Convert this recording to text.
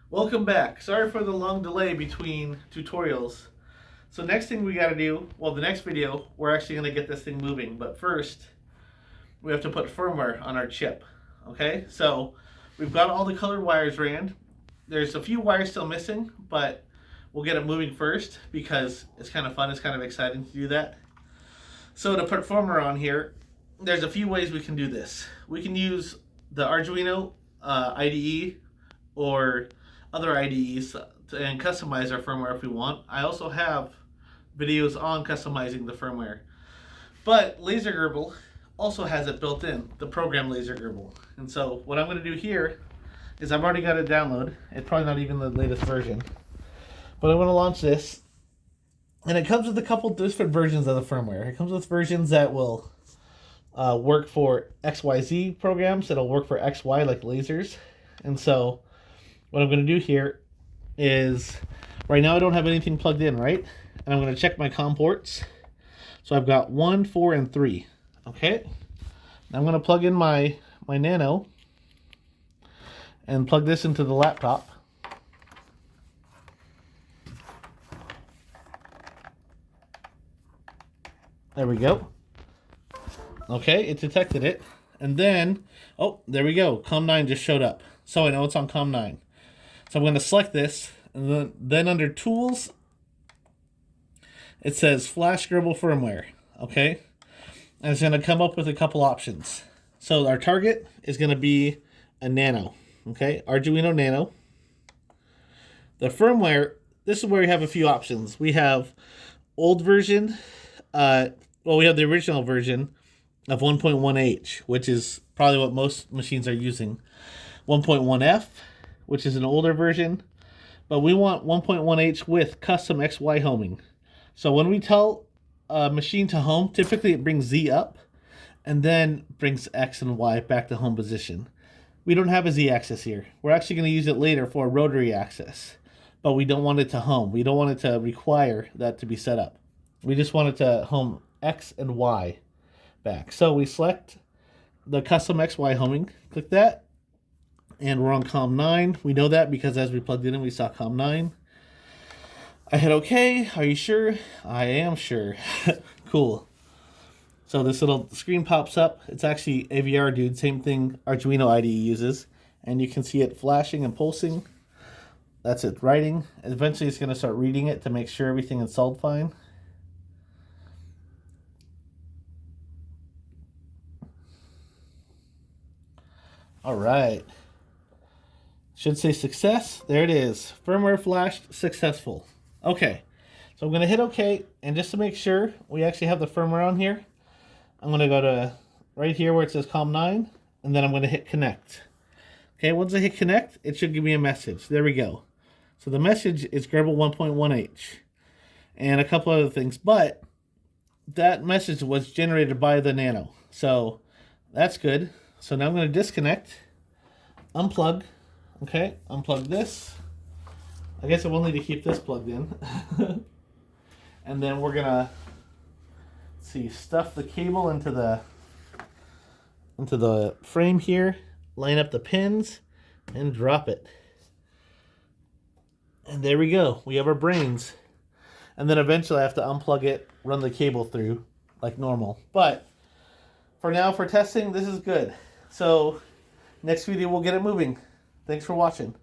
Welcome back. Sorry for the long delay between tutorials. So next thing we got to do, well, the next video, we're actually going to get this thing moving. But first, we have to put firmware on our chip. Okay, so we've got all the colored wires ran. There's a few wires still missing, but we'll get it moving first because it's kind of fun. It's kind of exciting to do that. So to put firmware on here, there's a few ways we can do this. We can use the Arduino IDE or other IDEs and customize our firmware if we want. I also have videos on customizing the firmware. But Laser Gerbil also has it built in, the program Laser Gerbil. And so what I'm going to do here is I've already got it downloaded. It's probably not even the latest version. But I'm going to launch this. And it comes with a couple different versions of the firmware. It comes with versions that will work for XYZ programs. It'll work for XY like lasers. And so what I'm going to do here is, right now I don't have anything plugged in, right? And I'm going to check my COM ports. So I've got 1, 4, and 3. Okay. I'm going to plug in my Nano and plug this into the laptop. There we go. Okay, it detected it. And then, oh, there we go. COM9 just showed up. So I know it's on COM9. So I'm going to select this, and then under Tools, it says Flash Gerbil Firmware, okay? And it's going to come up with a couple options. So our target is going to be a Nano, okay? Arduino Nano. The firmware, this is where we have a few options. We have old version, we have the original version of 1.1H, which is probably what most machines are using. 1.1F, which is an older version, but we want 1.1H with custom XY homing. So when we tell a machine to home, typically it brings Z up and then brings X and Y back to home position. We don't have a Z axis here. We're actually going to use it later for a rotary axis, but we don't want it to home. We don't want it to require that to be set up. We just want it to home X and Y back. So we select the custom XY homing, click that, and we're on COM9. We know that because as we plugged it in, we saw COM9. I hit OK. Are you sure? I am sure. Cool. So this little screen pops up. It's actually AVR, dude. Same thing Arduino IDE uses. And you can see it flashing and pulsing. That's it writing. Eventually it's going to start reading it to make sure everything installed fine. All right. Should say success. There it is. Firmware flashed successful. Okay. So I'm going to hit OK. And just to make sure we actually have the firmware on here, I'm going to go to right here where it says COM9. And then I'm going to hit connect. Okay. Once I hit connect, it should give me a message. There we go. So the message is Gerbil 1.1H. And a couple other things. But that message was generated by the Nano. So that's good. So now I'm going to disconnect. Unplug. Okay, unplug this. I guess I will need to keep this plugged in. And then we're gonna stuff the cable into the frame here, line up the pins, and drop it. And there we go. We have our brains. And then eventually I have to unplug it, run the cable through like normal. But for now, for testing, this is good. So next video we'll get it moving. Thanks for watching.